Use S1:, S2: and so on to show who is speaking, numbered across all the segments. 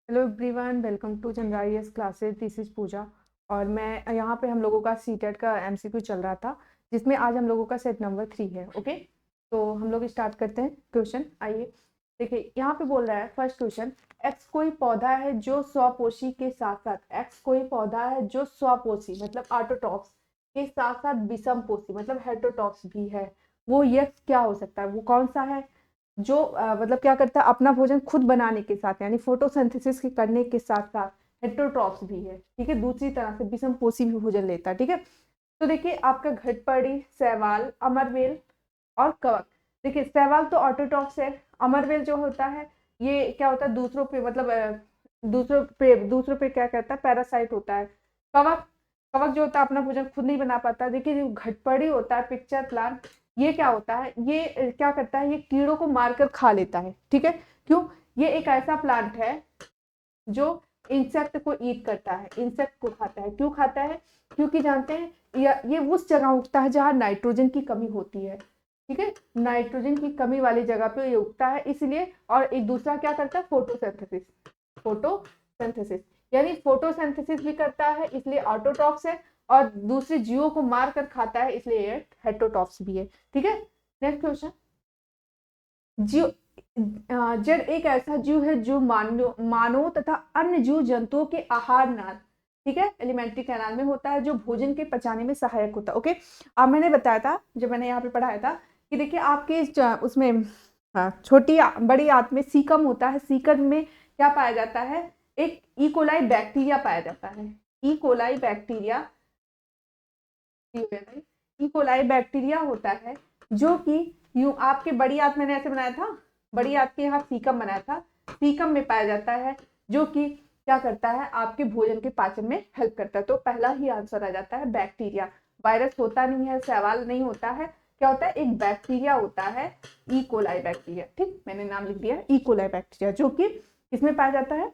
S1: Hello everyone, welcome to जनराइज classes. This is Pooja. और मैं यहाँ पे हम लोगों का सीटेट का एमसीक्यू चल रहा था, जिसमें आज हम लोगों का सेट नंबर 3 है। ओके, तो हम लोग स्टार्ट करते हैं क्वेश्चन। आइए देखिए, यहाँ पे बोल रहा है फर्स्ट क्वेश्चन, एक्स कोई पौधा है जो स्वपोषी के साथ साथ एक्स कोई पौधा है जो स्वपोषी मतलब ऑटोट्रॉफ्स के साथ साथ विषमपोषी मतलब हेटरोट्रॉफ्स भी है। वो यक्स क्या हो सकता है, वो कौन सा है जो मतलब क्या करता है, अपना भोजन खुद बनाने के साथ यानी फोटोसिंथेसिस के करने के साथ साथ हेटरोट्रॉफ्स भी है। ठीक है, दूसरी तरह से विषम पोषी भी भोजन लेता है। ठीक है, तो देखिए आपका घटपड़ी, शैवाल, अमरवेल और कवक। देखिए शैवाल तो ऑटोट्रॉफ्स है। अमरवेल जो होता है ये क्या होता है, दूसरों पे मतलब दूसरों पे क्या करता है, पैरासाइट होता है। कवक कवक जो होता है अपना भोजन खुद नहीं बना पाता। देखिए जो घटपड़ी होता है, पिक्चर प्लांट, ये क्या होता है, ये क्या करता है, ये कीड़ों को मारकर खा लेता है। ठीक है, क्यों, ये एक ऐसा प्लांट है जो इंसेक्ट को ईट करता है, इंसेक्ट को खाता है। क्यों खाता है, क्योंकि जानते हैं ये उस जगह उगता है जहाँ नाइट्रोजन की कमी होती है। ठीक है, नाइट्रोजन की कमी वाली जगह पे ये उगता है इसलिए। और एक दूसरा क्या करता है, फोटोसिंथेसिस। फोटोसिंथेसिस यानी फोटोसिंथेसिस भी करता है इसलिए ऑटोट्रॉफ्स है, और दूसरे जीवों को मार कर खाता है इसलिए ये हेटरोट्रॉफ्स भी है। ठीक है, नेक्स्ट क्वेश्चन। जीव जड़ एक ऐसा जीव है जो मानव तथा अन्य जीव जंतुओं के आहार नाल, ठीक है, एलिमेंट्री कैनाल में होता है, जो भोजन के पचाने में सहायक होता है। ओके, अब मैंने बताया था, जब मैंने यहाँ पे पढ़ाया था कि देखिए आपके उसमें छोटी बड़ी आंत में सीकम होता है। सीकम में क्या पाया जाता है, एक इकोलाई बैक्टीरिया पाया जाता है। इकोलाई बैक्टीरिया, इकोलाई बैक्टीरिया होता है जो कि यूं आपके बड़ी आंत मैंने ऐसे बनाया था, बड़ी आंत के यहाँ सीकम बनाया था, सीकम में पाया जाता है, जो कि क्या करता है, आपके भोजन के पाचन में हेल्प करता है। तो पहला ही आंसर आ जाता है बैक्टीरिया। वायरस होता नहीं है, सवाल नहीं होता है, क्या होता है, एक बैक्टीरिया होता है, इकोलाई बैक्टीरिया। ठीक, मैंने नाम लिख दिया इकोलाई बैक्टीरिया, जो कि किसमें पाया जाता है,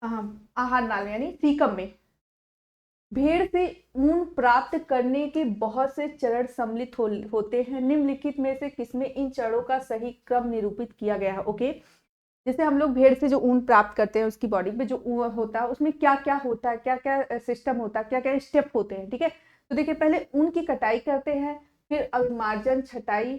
S1: आहार नाल यानी सीकम में। भेड़ से ऊन प्राप्त करने के बहुत से चरण सम्मिलित होते हैं, निम्नलिखित में से किसमें इन चरणों का सही क्रम निरूपित किया गया है। ओके, जैसे हम लोग भेड़ से जो ऊन प्राप्त करते हैं, उसकी बॉडी पे जो ऊन होता है उसमें क्या क्या होता है, क्या क्या सिस्टम होता है, क्या क्या स्टेप होते हैं। ठीक है, तो देखिए पहले ऊन की कटाई करते हैं, फिर अभिमार्जन, छटाई,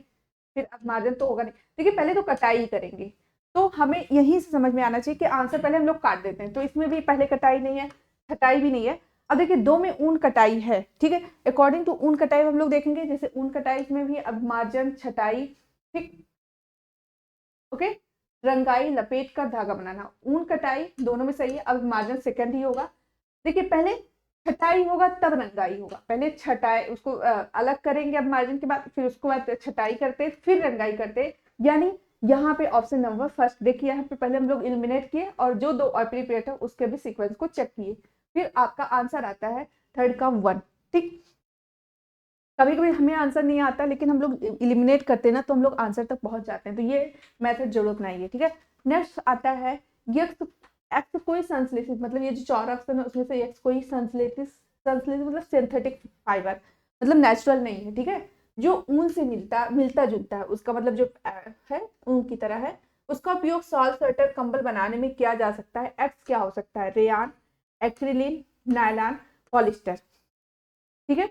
S1: फिर अभिमार्जन तो होगा नहीं, देखिए पहले तो कटाई करेंगे। तो हमें यही से समझ में आना चाहिए कि आंसर पहले हम लोग काट देते हैं, तो इसमें भी पहले कटाई नहीं है, छटाई भी नहीं है। अब देखिए दो में ऊन कटाई है। ठीक है, अकॉर्डिंग टू ऊन कटाई हम लोग देखेंगे, जैसे ऊन कटाई में भी अभिमार्जन, छटाई। ठीक, ओके, रंगाई, लपेट कर धागा बनाना, ऊन कटाई दोनों में सही है, अभिमार्जन सेकंड ही होगा। देखिए पहले छटाई होगा तब रंगाई होगा, पहले छटाई उसको अलग करेंगे अभिमार्जन के बाद, फिर उसको बाद छटाई करते, फिर रंगाई करते। यानी यहाँ पे ऑप्शन नंबर फर्स्ट देखिए, यहाँ पे पहले हम लोग इलिमिनेट किए और जो दो ऑपरेटर है उसके भी सीक्वेंस को चेक किए, फिर आपका आंसर आता है थर्ड का 1। ठीक, कभी कभी हमें आंसर नहीं आता लेकिन हम लोग इलिमिनेट करते हैं ना, तो हम लोग आंसर तक पहुंच जाते हैं, तो ये मेथड जरूर अपनाइए। ठीक है, नेक्स्ट आता है यक्स, एक्स कोई संश्लेषित मतलब ये जो चार ऑप्शन है उसमें से एक्स कोई संश्लेषित, संश्लेषित मतलब सिंथेटिक फाइबर मतलब नेचुरल नहीं है। ठीक है, जो ऊन से मिलता जुलता है, उसका मतलब जो है ऊन की तरह है, उसका उपयोग सॉल, स्वेटर, कंबल बनाने में किया जा सकता है। एक्स क्या हो सकता है, रेयान, एक्रिलिन, नायलॉन, पॉलिस्टर। ठीक है,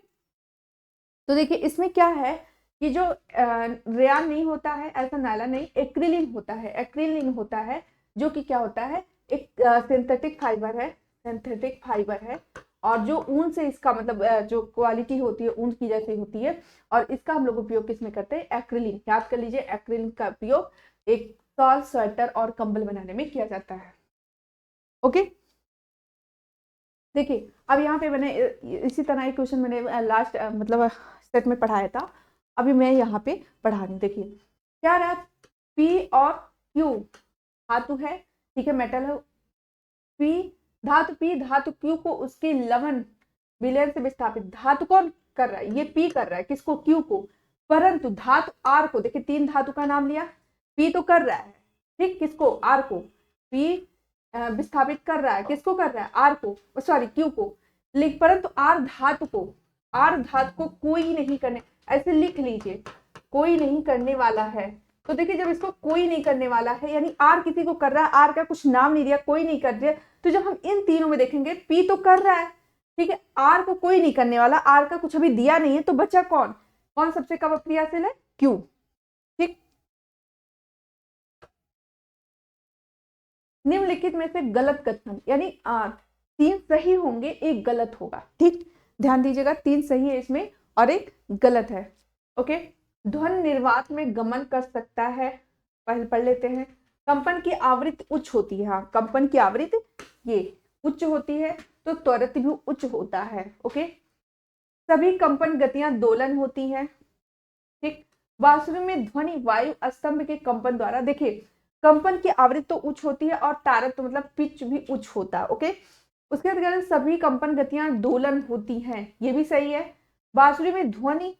S1: तो देखिए इसमें क्या है कि जो रेयान नहीं होता है, ऐसा नायलॉन नहीं, एक्रिलिन होता है, एक्रिलिन होता है, जो कि क्या होता है, एक सिंथेटिक फाइबर है, सिंथेटिक फाइबर है। और जो ऊन से इसका मतलब जो क्वालिटी होती है ऊन की जैसी होती है, और इसका हम लोग उपयोग किसमें करते हैं, एक्रिलिन, याद कर लीजिए, एक्रिलिन का उपयोग एक शॉल, स्वेटर और कंबल बनाने में किया जाता है। ओके, देखिए अब यहाँ पे मैंने इसी तरह एक क्वेश्चन मैंने लास्ट मतलब सेट में पढ़ाया था, अभी मैं यहाँ पे पढ़ा रही हूँ। देखिए क्या रहा, पी और क्यू धातु है, ठीक है, मेटल है। पी धातु, पी धातु क्यू को उसके लवण विलयन से विस्थापित, धातु कौन कर रहा है, ये पी कर रहा है, किसको, क्यू को, परंतु धातु आर को, देखिए तीन धातु का नाम लिया, पी तो कर रहा है, ठीक, किसको, आर को, पी विस्थापित कर रहा है, किसको कर रहा है, आर को, सॉरी क्यू को, लिख, परंतु आर धातु को, आर धातु को कोई नहीं करने, ऐसे लिख लीजिए, कोई नहीं करने वाला है, तो देखिए जब इसको कोई नहीं करने वाला है, यानी आर किसी को कर रहा है, आर का कुछ नाम नहीं दिया, कोई नहीं कर रहा है, तो जब हम इन तीनों में देखेंगे पी तो कर रहा है, ठीक है, आर को कोई नहीं करने वाला, आर का कुछ अभी दिया नहीं है, तो बचा कौन, कौन सबसे कम अक्रियाशील है, क्यू। ठीक, निम्नलिखित में से गलत कथन, यानी 3 सही होंगे, एक गलत होगा। ठीक, ध्यान दीजिएगा, 3 सही है इसमें और एक गलत है। ओके, ध्वन निर्वात में गमन कर सकता है, पहले पढ़ लेते हैं। कंपन की आवृत्ति उच्च होती है, हाँ कंपन की आवृत्ति ये उच्च होती है, तो त्वरित भी उच्च होता है। ओके, सभी कंपन गतियां दोलन होती हैं। ठीक, बांसुरी में ध्वनि वायु स्तंभ के कंपन द्वारा, देखिए कंपन की आवृत्ति तो उच्च होती है और तारक तो मतलब पिच भी उच्च होता है। ओके, उसके बाद सभी कंपन गतियां दोलन होती हैं, ये भी सही है। बांसुरी में ध्वनि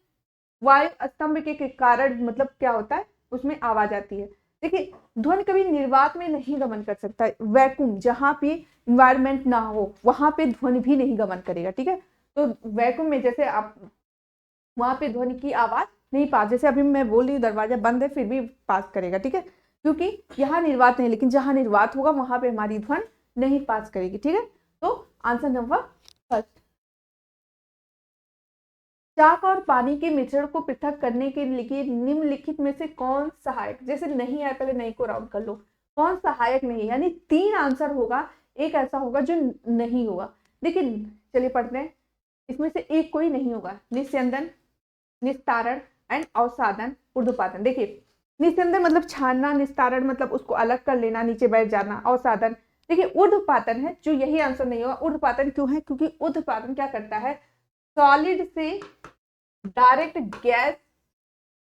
S1: वायु स्तंभ के कारण मतलब क्या होता है, उसमें आवाज आती है। देखिए ध्वनि कभी निर्वात में नहीं गमन कर सकता, वैक्यूम जहां पे इन्वायरमेंट ना हो वहां पे ध्वनि भी नहीं गमन करेगा। ठीक है, तो वैक्यूम में जैसे आप वहां पे ध्वनि की आवाज नहीं पास, जैसे अभी मैं बोल रही हूँ दरवाजा बंद है फिर भी पास करेगा। ठीक है, क्योंकि यहाँ निर्वात नहीं, लेकिन जहां निर्वात होगा वहां पे हमारी ध्वनि नहीं पास करेगी। ठीक है, तो आंसर नंबर फर्स्ट। चाक और पानी के मिश्रण को पृथक करने के लिए निम्नलिखित में से कौन सहायक, जैसे नहीं आए पहले नहीं को राउंड कर लो, कौन सहायक नहीं, यानी 3 आंसर होगा, एक ऐसा होगा जो नहीं होगा। देखिए चलिए पढ़ते हैं, इसमें से एक कोई नहीं होगा, निस्यंदन, निस्तारण एंड अवसादन, ऊर्ध्वपातन। देखिए निस्यंदन मतलब छानना, निस्तारण मतलब उसको अलग कर लेना, नीचे बैठ जाना, अवसादन देखिए ऊर्ध्वपातन है, जो यही आंसर नहीं होगा। ऊर्ध्वपातन क्यों है, क्योंकि ऊर्ध्वपातन क्या करता है, सॉलिड से डायरेक्ट गैस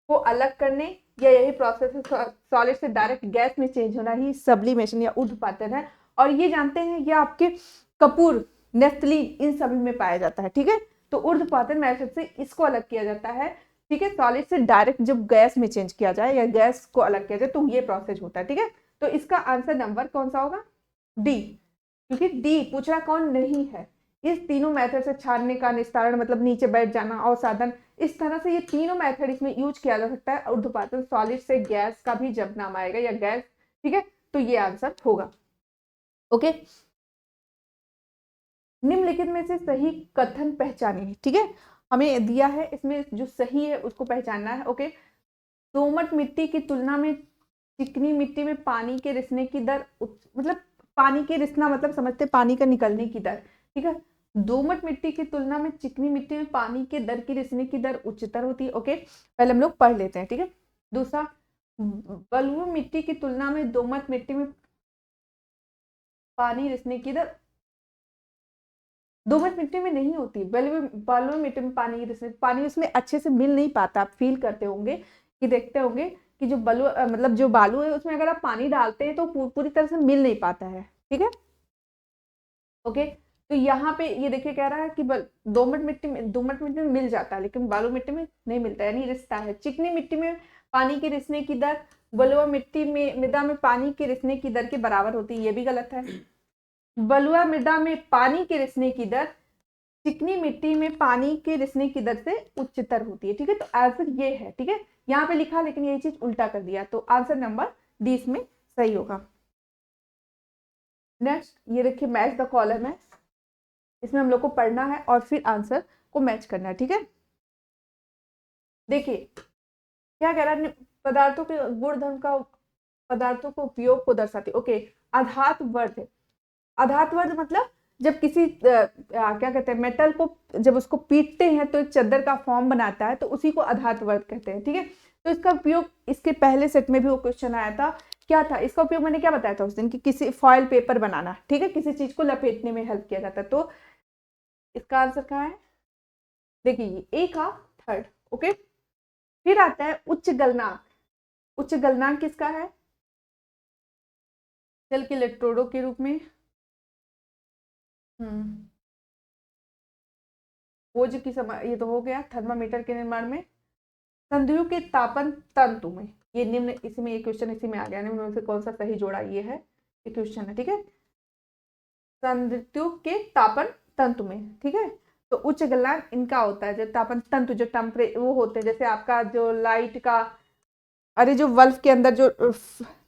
S1: को अलग करने, या यही प्रोसेस है सॉलिड से डायरेक्ट गैस में चेंज होना ही सब्लिमेशन या ऊर्ध्वपातन है। और ये जानते हैं ये आपके कपूर, नेफ्थलीन इन सभी में पाया जाता है। ठीक है, तो ऊर्ध्वपातन मेथड से इसको अलग किया जाता है। ठीक है, सॉलिड से डायरेक्ट जब गैस में चेंज किया जाए या गैस को अलग किया जाए तो ये प्रोसेस होता है। ठीक है, तो इसका आंसर नंबर कौन सा होगा, डी, क्योंकि डी पूछ रहा कौन नहीं है। इस तीनों मेथड से छानने का, निस्तारण मतलब नीचे बैठ जाना, अवसादन, इस तरह से ये तीनों मेथड इसमें यूज किया जा सकता है। ऊर्ध्वपातन सॉलिड से गैस का भी जब नाम आएगा या गैस, ठीक है, तो ये आंसर होगा। ओके, निम्नलिखित में से सही कथन पहचानिए। ठीक है, हमें दिया है इसमें जो सही है उसको पहचानना है। ओके, दोमट मिट्टी की तुलना में चिकनी मिट्टी में पानी के रिसने की दर, मतलब पानी के रिसना मतलब समझते पानी का निकलने की दर। ठीक है, दोमट मिट्टी की तुलना में चिकनी मिट्टी में पानी के दर की रिसने की दर उच्चतर होती है। ओके, पहले हम लोग पढ़ लेते हैं। ठीक है, दूसरा, बलुई मिट्टी की तुलना में दोमट मिट्टी में पानी रिसने की दर, दोमट मिट्टी में नहीं होती, बलुई मिट्टी में पानी की रिसने, पानी उसमें अच्छे से मिल नहीं पाता। आप फील करते होंगे कि देखते होंगे कि जो बलू मतलब जो बालू है उसमें अगर आप पानी डालते हैं तो पूरी तरह से मिल नहीं पाता है। ठीक है, ओके, तो यहाँ पे ये देखिए कह रहा है कि दोमट मिट्टी में मिल जाता है लेकिन बालू मिट्टी में नहीं मिलता, यानी रिश्ता है। चिकनी मिट्टी में पानी के रिसने की दर बलुआ मिट्टी में मृदा में पानी के रिसने की दर के बराबर होती है, ये भी गलत है। बलुआ मृदा में पानी के रिसने की दर चिकनी मिट्टी में पानी के रिसने की दर से उच्चतर होती है। ठीक है, तो आंसर ये है। ठीक है, यहाँ पे लिखा लेकिन ये चीज उल्टा कर दिया, तो आंसर नंबर डी इसमें सही होगा। नेक्स्ट ये देखिए मैच द कॉलम है, इसमें हम लोग को पढ़ना है और फिर आंसर को मैच करना है। ठीक है, देखिए क्या कह रहा है, पदार्थों के गुणधर्म का, पदार्थों को उपयोग को दर्शाते। ओके, आधात वर्ध, आधात वर्ध मतलब जब किसी क्या कहते हैं मेटल को जब उसको पीटते हैं तो एक चद्दर का फॉर्म बनाता है, तो उसी को आधात वर्ध कहते हैं। ठीक है, तो इसका उपयोग इसके पहले सेट में भी वो क्वेश्चन आया था, क्या था इसका उपयोग, मैंने क्या बताया था उस दिन कि किसी फॉइल पेपर बनाना, ठीक है, किसी चीज को लपेटने में हेल्प किया जाता है। तो इसका आंसर कहाँ है, देखिए ए का थर्ड। ओके, फिर आता है उच्च गलनांक, उच्च गलनांक किसका है, जल के इलेक्ट्रोडों के रूप में खोज की समय, ये तो हो गया थर्मामीटर के निर्माण में। संधियों के तापन तंतु में, ये निम्न इसमें ये क्वेश्चन इसी में आ गया, निम्न में से कौन सा सही जोड़ा ये है, ये क्वेश्चन है। ठीक है, संधियों के तापन तंतु में। ठीक है, तो उच्च गलनांक इनका होता है, जो तापन तंतु जो टेम्परे वो होते हैं, जैसे आपका जो लाइट का अरे जो वल्फ के अंदर जो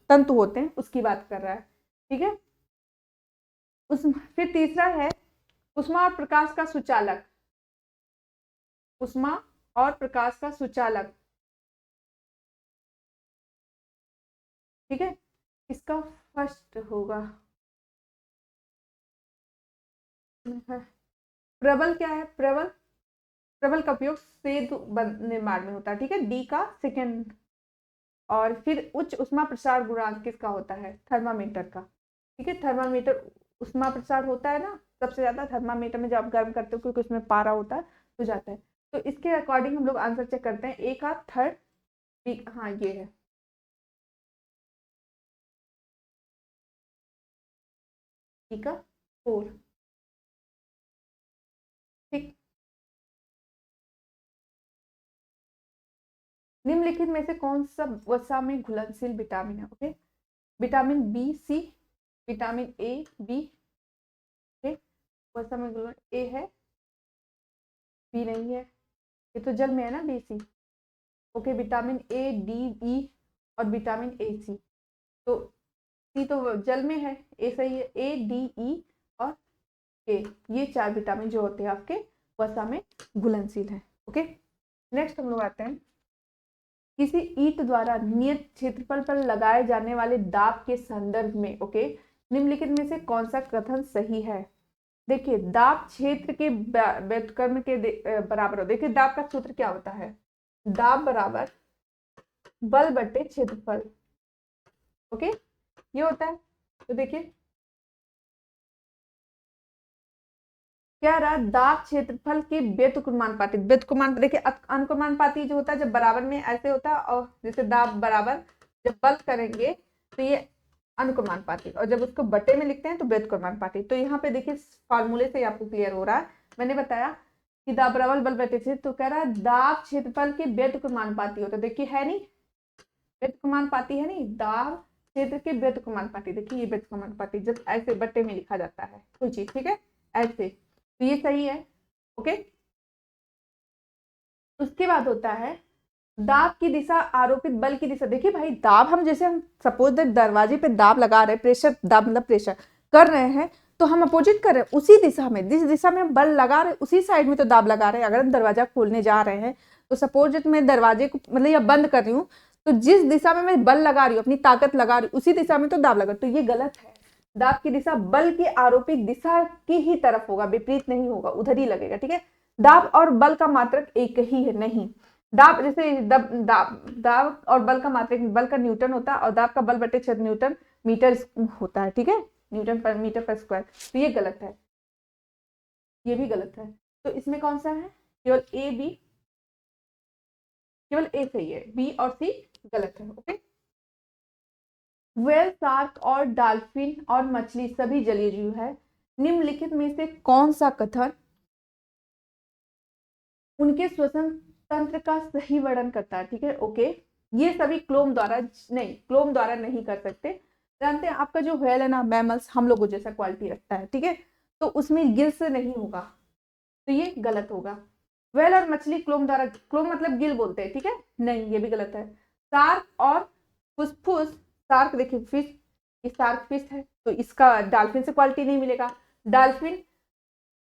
S1: तंतु होते हैं उसकी बात कर रहा है, ठीक है। उस फिर तीसरा है उष्मा और प्रकाश का सुचालक, उष्मा और प्रकाश का सुचालक, ठीक है। इसका फर्स्ट होगा प्रबल। क्या है प्रबल? प्रबल का उपयोग सेतु निर्माण में होता है, ठीक है, डी का सेकेंड। और फिर उच्च उष्मा प्रसार गुणांक किसका होता है? थर्मामीटर का, ठीक है। थर्मामीटर उष्मा प्रसार होता है ना सबसे ज्यादा थर्मामीटर में, जब आप गर्म करते हो क्योंकि उसमें पारा होता है तो जाता है। तो इसके अकॉर्डिंग हम लोग आंसर चेक करते हैं, ए का थर्ड, बी, हाँ ये है, डी का फोर, ठीक। निम्नलिखित में से कौन सा वसा में घुलनशील विटामिन है? Okay, vitamin B, C, vitamin A, B, ठीक। वसा में घुलन ए है, बी नहीं है, ये तो जल में है ना, B, C. Okay, vitamin A, D, E और विटामिन ए, सी। तो सी तो जल में है, ए सही है, ए, डी, ई और ए, ये चार विटामिन जो होते हैं आपके वसा में घुलनशील है। ओके, नेक्स्ट हम लोग आते हैं, किसी ईंट द्वारा नियत क्षेत्रफल पर लगाए जाने वाले दाब के संदर्भ में, ओके, निम्नलिखित में से कौन सा कथन सही है? देखिए, दाब क्षेत्र के व्युत्क्रम के बराबर हो। देखिए, दाब का सूत्र क्या होता है? दाब बराबर बल बटे क्षेत्रफल, ओके, ये होता है। तो देखिए क्या रहा, दाब क्षेत्रफल के व्युत्क्रमानुपाती। व्युत्क्रमान देखिए, अनुक्रमानुपाती जो होता है जब बराबर में ऐसे होता है, और जैसे दाब बराबर जब बल करेंगे तो ये अनुक्रमानुपाती, और जब उसको बटे में लिखते हैं तो व्युत्क्रमानुपाती। तो यहाँ पे देखिए फॉर्मूले से आपको क्लियर हो रहा है, मैंने बताया कि दाब बराबर बल बटे क्षेत्र, तो कह रहा है दाब क्षेत्रफल के व्युत्क्रमानुपाती होता है। देखिए है नहीं, व्युत्क्रमानुपाती है नहीं, दाब क्षेत्र के व्युत्क्रमानुपाती। देखिए ये व्युत्क्रमानुपाती जब ऐसे बटे में लिखा जाता है कोई चीज, ठीक है, ऐसे, तो ये सही है। ओके, उसके बाद होता है दाब की दिशा, आरोपित बल की दिशा। देखिए भाई, दाब हम जैसे हम सपोज दरवाजे पे दाब लगा रहे हैं, प्रेशर, दाब मतलब प्रेशर कर रहे हैं, तो हम अपोजिट कर रहे हैं उसी दिशा में, जिस दिशा में हम बल लगा रहे हैं उसी साइड में तो दाब लगा रहे हैं। अगर हम दरवाजा खोलने जा रहे हैं तो सपोज मैं दरवाजे को मतलब या बंद कर रही हूँ, तो जिस दिशा में मैं बल लगा रही हूँ, अपनी ताकत लगा रही हूँ, उसी दिशा में तो दाब लगा, तो ये गलत है। दाब की दिशा बल की आरोपित दिशा की ही तरफ होगा, विपरीत नहीं होगा, उधर ही लगेगा, ठीक है। दाब और बल का मात्रक एक ही है, नहीं। दाब जैसे दाब और बल का मात्रक, बल का न्यूटन होता है और दाब का बल बटे क्षेत्र न्यूटन मीटर होता है, ठीक है, न्यूटन पर मीटर पर स्क्वायर। तो ये गलत है, ये भी गलत है। तो इसमें कौन सा है? केवल ए, बी, केवल ए सही है, बी और सी गलत है। ओके, व्हेल, शार्क और डॉल्फिन और मछली सभी जलीय जीव है, निम्नलिखित में से कौन सा कथन उनके श्वसन तंत्र का सही वर्णन करता है? ठीक है, ओके, ये सभी क्लोम द्वारा नहीं, क्लोम द्वारा नहीं कर सकते। जानते हैं आपका जो व्हेल है ना, मैमल्स हम लोगों जैसा क्वालिटी रखता है, ठीक है, तो उसमें गिल से नहीं होगा, तो ये गलत होगा। व्हेल और मछली क्लोम द्वारा, क्लोम मतलब गिल बोलते हैं, ठीक है, नहीं ये भी गलत है। शार्क और फुसफुस, शार्क देखिए फिश, ये शार्क फिश है, तो इसका डॉल्फिन से क्वालिटी नहीं मिलेगा। डॉल्फिन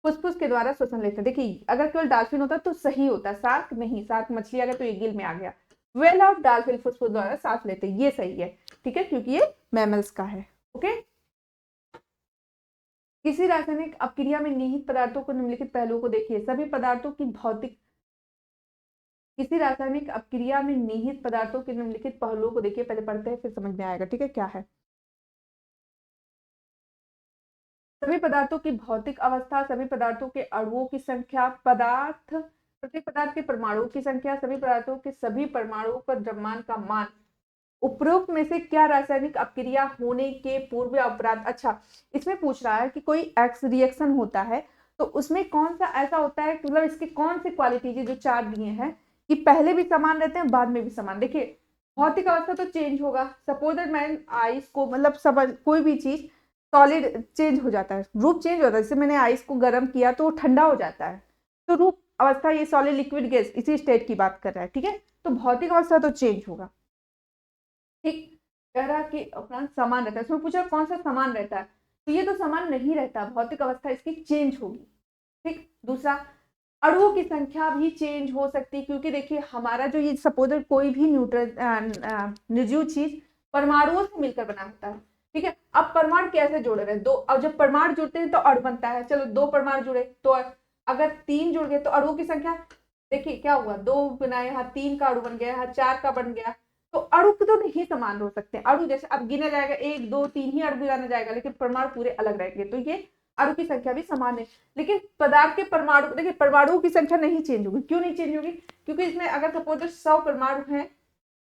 S1: फुसफुस के द्वारा श्वसन लेते हैं। देखिए अगर केवल डॉल्फिन होता तो सही होता, शार्क नहीं, शार्क मछली आ गया तो ये गिल में आ गया। व्हेल और डॉल्फिन फुसफुस द्वारा सांस लेते हैं, ये सही है, ठीक है, क्योंकि ये मैमल्स का है। ओके, किसी रासायनिक अपक्रिया में निहित पदार्थों को निम्नलिखित पहलुओं को देखिए। सभी पदार्थों की भौतिक, किसी रासायनिक अपक्रिया में निहित पदार्थों के निम्नलिखित पहलुओं को देखिए, पहले पढ़ते हैं फिर समझ में आएगा, ठीक है, क्या है। सभी पदार्थों की भौतिक अवस्था, सभी पदार्थों के अणुओं की संख्या, पदार्थ, प्रत्येक पदार्थ के परमाणुओं की संख्या, सभी पदार्थों के सभी परमाणुओं पर द्रव्यमान का मान, उपरोक्त में से क्या रासायनिक अपक्रिया होने के पूर्व या उपरांत। अच्छा, इसमें पूछ रहा है कि कोई एक्स रिएक्शन होता है तो उसमें कौन सा ऐसा होता है, मतलब इसकी कौन सी क्वालिटी जो चार दिए हैं कि पहले भी समान रहते हैं बाद में भी समान। देखिए भौतिक अवस्था तो चेंज होगा, सपोज दैट मैं आइस को मतलब सब कोई भी चीज सॉलिड चेंज हो जाता है, रूप चेंज होता है, जैसे मैंने आइस को गर्म किया तो ठंडा हो जाता है, तो रूप अवस्था, ये सॉलिड लिक्विड गैस इसी स्टेट की बात कर रहा है, ठीक है, तो भौतिक अवस्था तो चेंज होगा। ठीक। कह रहा कि अपना समान रहता है, इसमें पूछा कौन सा समान रहता है, तो ये तो समान नहीं रहता, भौतिक अवस्था इसकी चेंज होगी। ठीक। दूसरा, अणुओं की संख्या भी चेंज हो सकती है, क्योंकि देखिए हमारा जो ये सपोज कोई भी निर्जीव चीज परमाणुओं से मिलकर बना होता है। ठीक है। अब परमाणु कैसे जोड़े रहे, दो, अब जब परमाणु जुड़ते हैं तो अणु बनता है, चलो दो परमाणु जुड़े तो अगर तीन जुड़ गए तो अणुओं की संख्या, देखिए क्या हुआ, दो बनाए, यहाँ तीन का अणु बन गया, यहाँ चार का बन गया, तो अणु तो नहीं समान हो सकते। अणु जैसे अब गिना जाएगा, एक दो तीन ही अणु गिना जाएगा, लेकिन परमाणु पूरे अलग रहेंगे, तो ये अणु की संख्या भी समान है। लेकिन पदार्थ के परमाणु, देखिए परमाणुओं की संख्या नहीं चेंज होगी, क्यों नहीं चेंज होगी, क्योंकि इसमें अगर सपोज 100 परमाणु है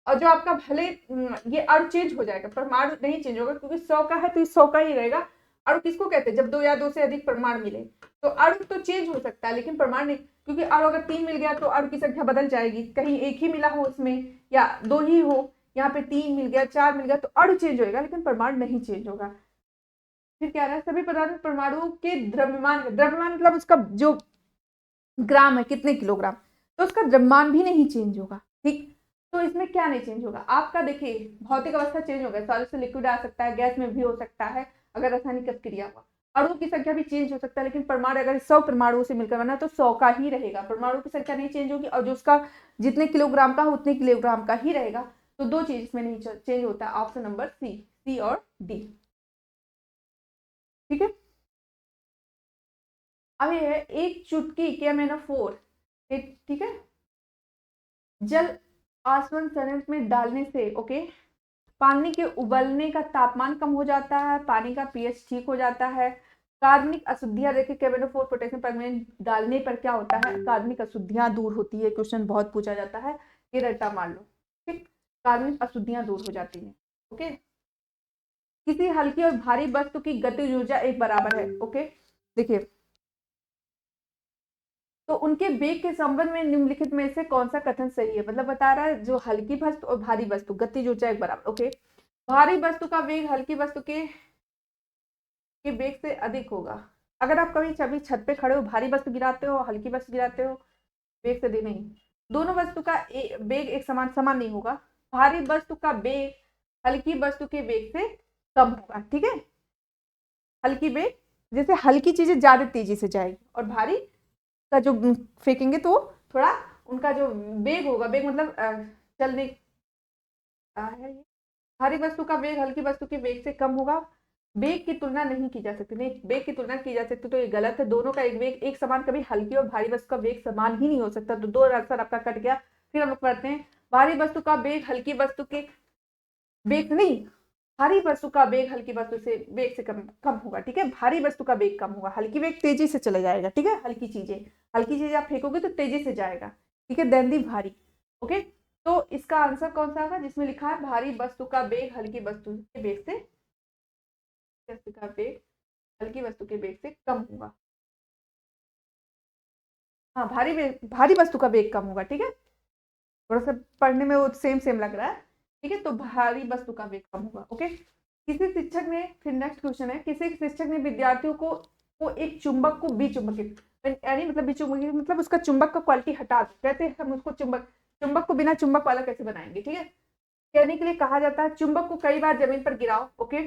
S1: और जो आपका भले ये अणु चेंज हो जाएगा, परमाणु नहीं चेंज होगा, क्योंकि 100 का है तो 100 का ही रहेगा। अणु किसको कहते हैं, जब दो या दो से अधिक परमाणु मिले, तो अणु तो चेंज हो सकता है लेकिन परमाणु नहीं, क्योंकि अणु अगर 3 मिल गया तो अणु की संख्या बदल जाएगी, कहीं एक ही मिला हो इसमें या दो ही हो, यहाँ पे 3 मिल गया, 4 मिल गया, तो अणु चेंज होगा लेकिन परमाणु नहीं चेंज होगा। फिर क्या रहा है, सभी पदार्थ में परमाणुओं के द्रव्यमान, द्रव्यमान मतलब उसका जो ग्राम है, कितने किलोग्राम, तो उसका द्रव्यमान भी नहीं चेंज होगा। ठीक। तो इसमें क्या नहीं चेंज होगा आपका, देखिए भौतिक अवस्था चेंज होगा, सॉलिड से लिक्विड आ सकता है, गैस में भी हो सकता है अगर रासायनिक क्रिया हुआ। अणुओं की संख्या भी चेंज हो सकता है, लेकिन परमाणु अगर 100 परमाणुओं से मिलकर बना तो 100 का ही रहेगा, परमाणु की संख्या नहीं चेंज होगी, और जो उसका जितने किलोग्राम का उतने किलोग्राम का ही रहेगा। तो दो चीज इसमें नहीं चेंज होता है, ऑप्शन नंबर सी और डी। ठीक है। अब ये है एक चुटकी KMnO4, ठीक है, जल आसवन संयंत्र में डालने से ओके पानी के उबलने का तापमान कम हो जाता है, पानी का पीएच ठीक हो जाता है, कार्बनिक अशुद्धियां, देखिए KMnO4 पोटेशियम परमैंगनेट डालने पर क्या होता है, कार्बनिक अशुद्धियां दूर होती है, क्वेश्चन बहुत पूछा जाता है, ये रट्टा मान लो। ठीक। कार्बनिक अशुद्धियां दूर हो जाती हैं। ओके। किसी हल्की और भारी वस्तु की गतिज ऊर्जा एक बराबर है। ओके। देखिए तो उनके वेग के संबंध में निम्नलिखित में से कौन सा कथन सही है, मतलब बता रहा है जो हल्की वस्तु और भारी वस्तु गतिज ऊर्जा एक बराबर। ओके। भारी वस्तु का वेग हल्की वस्तु के वेग से अधिक होगा। अगर आप कभी कभी छत पे खड़े हो, भारी वस्तु गिराते हो, हल्की वस्तु गिराते हो, वेग से नहीं, दोनों वस्तु का वेग एक समान नहीं होगा। भारी वस्तु का वेग हल्की वस्तु के वेग से कम होगा। ठीक है। हल्की वेग, जैसे हल्की चीजें ज्यादा तेजी से जाएगी और भारी का जो फेंकेंगे तो थोड़ा उनका जो वेग होगा, वेग मतलब चलने है, भारी वस्तु का वेग हल्की वस्तु के वेग से कम होगा। वेग की तुलना नहीं की जा सकती, नहीं वेग की तुलना की जा सकती तो ये गलत है, दोनों का एक वेग एक समान, कभी हल्की और भारी वस्तु का वेग समान ही नहीं हो सकता, तो दो आंसर आपका कट गया। फिर हम लोग पढ़ते हैं, भारी वस्तु का वेग हल्की वस्तु के वेग नहीं, भारी वस्तु का वेग हल्की वस्तु से वेग से कम होगा। ठीक है। भारी वस्तु का वेग कम होगा, हल्की वेग तेजी से चला जाएगा। ठीक है। हल्की चीजें आप फेंकोगे तो तेजी से जाएगा। ठीक है। देन दी भारी। ओके। तो इसका आंसर कौन सा होगा, जिसमें लिखा है भारी वस्तु का वेग हल्की वस्तु के वेग से, वस्तु का वेग हल्की वस्तु के वेग से कम होगा। हाँ, भारी वस्तु का वेग कम होगा। ठीक है। थोड़ा सा पढ़ने में वो सेम लग रहा है। ठीक है। तो भारी वस्तु का वेग कम होगा। ओके। किसी शिक्षक ने, फिर नेक्स्ट क्वेश्चन है, किसी शिक्षक ने विद्यार्थियों को एक चुंबक को विचुंबकित, यानी मतलब विचुंबकित मतलब उसका चुंबक का क्वालिटी हटा दो, कहते हैं हम उसको चुंबक को बिना चुंबक वाला कैसे बनाएंगे। ठीक है। कहने के लिए कहा जाता है चुंबक को कई बार जमीन पर गिराओ, ओके,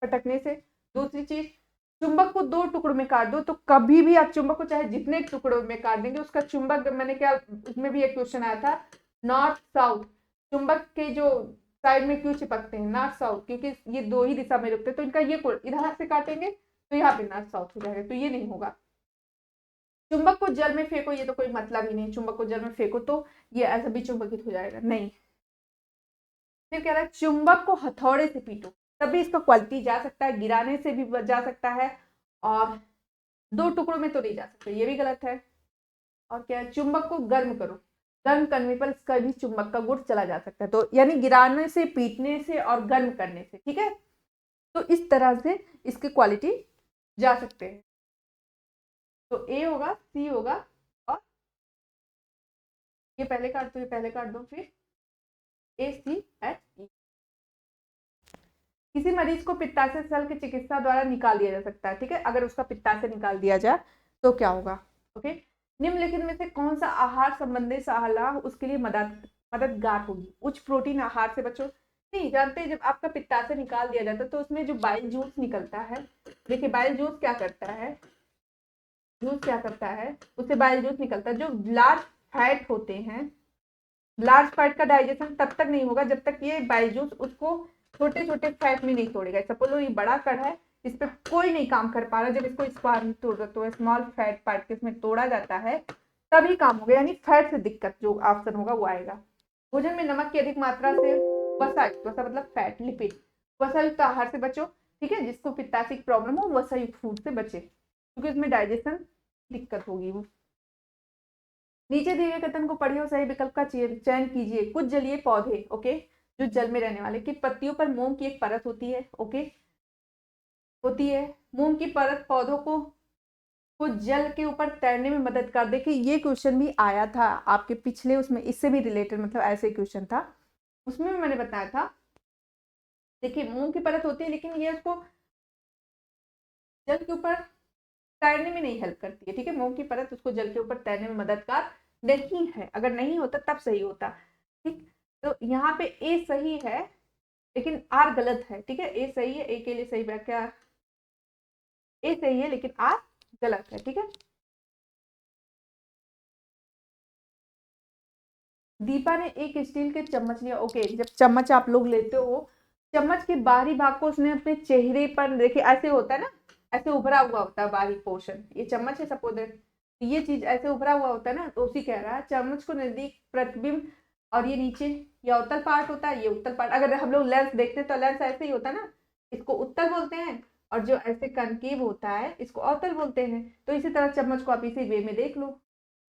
S1: पटकने से। दूसरी चीज, चुंबक को दो टुकड़ों में काट दो, तो कभी भी आप चुंबक को चाहे जितने टुकड़ों में काट देंगे उसका चुंबक, मैंने क्या उसमें भी एक क्वेश्चन आया था, नॉर्थ साउथ, चुंबक के जो साइड में क्यों चिपकते हैं नॉर्थ साउथ, क्योंकि ये दो ही दिशा में रुकते हैं, तो इनका ये इधर से काटेंगे तो यहाँ पे नॉर्थ साउथ हो जाएगा, तो ये नहीं होगा। चुंबक को जल में फेंको, ये तो कोई मतलब ही नहीं, चुंबक को जल में फेंको तो ये ऐसा भी चुंबकित हो जाएगा, नहीं। फिर कह रहा है चुंबक को हथौड़े से पीटो, तभी इसका क्वालिटी जा सकता है, गिराने से भी जा सकता है, और दो टुकड़ों में तो नहीं जा सकता, ये भी गलत है। और क्या है, चुंबक को गर्म करो, गर्म करने पर इसका भी चुंबक का गुण चला जा सकता है, तो यानी गिराने से, पीटने से और गर्म करने से। ठीक है। तो इस तरह से इसकी क्वालिटी जा सकते हैं। तो ए होगा, सी होगा, और ये पहले काट दो, ये पहले काट दो, फिर ACHE। किसी मरीज को पित्ताशय सेल की चिकित्सा द्वारा निकाल दिया जा सकता है। ठीक है। अगर उसका पित्ताशय निकाल दिया जाए तो क्या होगा। ओके। निम्नलिखित में से कौन सा आहार संबंधी सलाह उसके लिए मददगार होगी। उच्च प्रोटीन आहार से बचो, नहीं जानते, जब आपका पित्ताशय निकाल दिया जाता है तो उसमें जो बाइल जूस निकलता है, देखिए बाइल जूस क्या करता है, जूस क्या करता है, उससे बाइल जूस निकलता है। जो लार्ज फैट होते हैं, लार्ज फैट का डाइजेशन तब तक नहीं होगा जब तक ये बाइल जूस उसको छोटे छोटे फैट में नहीं तोड़ेगा। सपोज लो ये बड़ा कण है, इस पर कोई नहीं काम कर पा रहा, जब इसको स्मॉल फैट पार्टिकल्स में तोड़ा जाता है तभी काम होगा, यानी फैट से दिक्कत जो ऑप्शन होगा वो आएगा। भोजन में नमक की अधिक मात्रा से, वसा मतलब फैट, लिपिड, वसायुक्त आहार से बचो, ठीक है। जिसको पित्ताशय की प्रॉब्लम हो वसायुक्त फूड से बचे, क्योंकि उसमें डाइजेशन दिक्कत होगी। वो नीचे दिए गए कथन को पढ़िए और सही विकल्प का चयन कीजिए। कुछ जलीय पौधे, ओके, जो जल में रहने वाले, की पत्तियों पर मोम की एक परत होती है, ओके, होती है। मोम की परत पौधों को जल के ऊपर तैरने में मदद कर। देखिए ये क्वेश्चन भी आया था आपके पिछले उसमें, इससे भी रिलेटेड, मतलब ऐसे क्वेश्चन था, उसमें भी मैंने बताया था। देखिए मोम की परत होती है लेकिन ये उसको जल के ऊपर तैरने में नहीं हेल्प करती है, ठीक है। मोम की परत उसको जल के ऊपर तैरने में मददगार नहीं है, अगर नहीं होता तब सही होता, ठीक। तो यहाँ पे ए सही है लेकिन आर गलत है, ठीक है। ए सही है, ए के लिए सही व्याख्या ए सही है लेकिन आर गलत है, ठीक है। दीपा ने एक स्टील के चम्मच लिया, ओके। जब चम्मच आप लोग लेते हो, चम्मच के बाहरी भाग को उसने अपने चेहरे पर, देखिए ऐसे होता है ना, ऐसे उभरा हुआ होता है बाहरी पोर्शन, ये चम्मच है सपोज, ये चीज ऐसे उभरा हुआ होता है ना, तो उसी कह रहा है चम्मच को नजदीक प्रतिबिंब, और ये नीचे या उत्तल पार्ट होता है, ये उत्तल पार्ट। अगर हम लोग लेंस देखते हैं तो लेंस ऐसे ही होता है ना, इसको उत्तल बोलते हैं, और जो ऐसे कनकेव होता है इसको अवतल बोलते हैं। तो इसी तरह चम्मच को आप इसी वे में देख लो,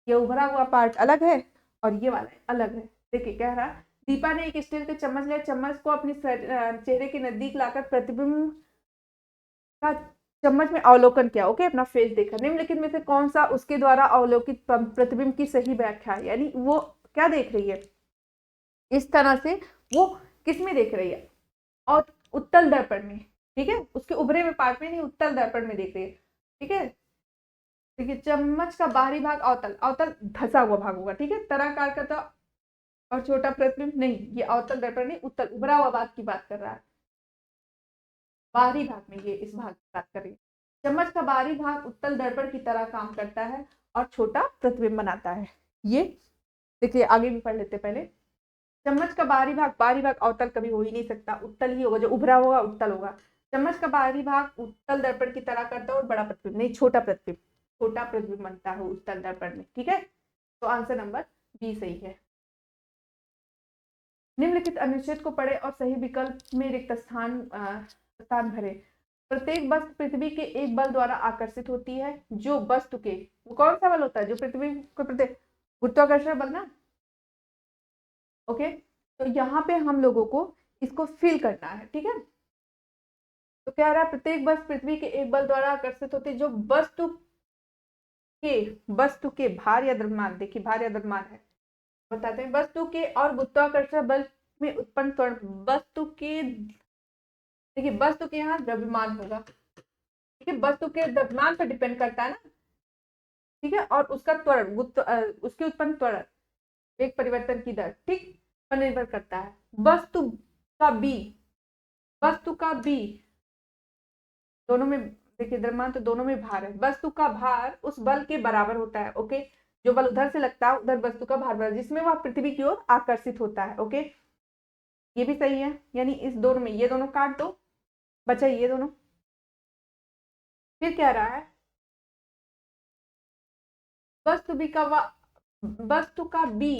S1: ये उभरा हुआ पार्ट अलग है और ये वाला अलग है। देखिए कह रहा, दीपा ने एक स्टील के चम्मच लिया, चम्मच को अपने चेहरे के नजदीक लाकर प्रतिबिंब का चम्मच में अवलोकन किया, ओके, अपना फेस देखा। निम्नलिखित में से कौन सा उसके द्वारा अवलोकित प्रतिबिंब की सही व्याख्या है, यानी वो क्या देख रही है, इस तरह से वो किस में देख रही है, और उत्तल दर्पण में, ठीक है, उसके उभरे हुए पार्ट में नहीं, उत्तल दर्पण में देख रही है, ठीक है। देखिए चम्मच का बाहरी भाग अवतल, अवतल धसा हुआ भाग होगा, ठीक है, तराकार का तो, और छोटा प्रतिबिंब नहीं, ये अवतल दर्पण नहीं, उत्तल उभरा हुआ भाग की बात कर रहा है, बाहरी भाग में, ये इस भाग की बात कर रही है। चम्मच का बाहरी भाग उत्तल दर्पण की तरह काम करता है और छोटा प्रतिबिंब बनाता है। ये देखिए आगे भी पढ़ लेते पहले। चम्मच का बाहरी भाग अवतल कभी हो ही नहीं सकता, उत्तल ही होगा, जो उभरा होगा उत्तल होगा। चम्मच का बाहरी भाग उत्तल दर्पण की तरह करता है और बड़ा प्रतिबिंब नहीं, छोटा प्रतिबिंब, छोटा प्रतिबिंब बनता है उत्तल दर्पण में, ठीक है। तो आंसर नंबर बी सही है। निम्नलिखित अनुच्छेद को पढ़े और सही विकल्प में रिक्त स्थान भरे। प्रत्येक वस्तु पृथ्वी के एक बल द्वारा आकर्षित होती है, जो वस्तु के, वो कौन सा बल होता है जो पृथ्वी को प्रति, गुरुत्वाकर्षण बल ना, ओके। तो यहाँ पे हम लोगों को इसको फिल करना है, ठीक है। तो क्या रहा, प्रत्येक वस्तु पृथ्वी के एक बल द्वारा आकर्षित होती है, जो वस्तु के भार या द्रव्यमान, देखिए भार या द्रव्यमान है, बताते हैं, वस्तु के और गुरुत्वाकर्षण बल में उत्पन्न त्वरण, वस्तु के, देखिए वस्तु के यहाँ द्रव्यमान होगा, ठीक है, वस्तु के द्रव्यमान पर डिपेंड करता है ना, ठीक है, और उसका त्वरण, उसके उत्पन्न त्वरण, वेग परिवर्तन की दर, ठीक, पर निर्भर करता है। का बी वस्तु का बी दोनों में, देखिए द्रव्यमान तो दोनों में भार है, वस्तु का भार उस बल के बराबर होता है, ओके। जो बल उधर से लगता है उधर वस्तु का भार बराबर, जिसमें वह पृथ्वी की ओर आकर्षित होता है, ओके। ये भी सही है, यानी इस दोनों में ये दोनों काट दो, बचा ये दोनों। फिर क्या रहा है, वस्तु का बी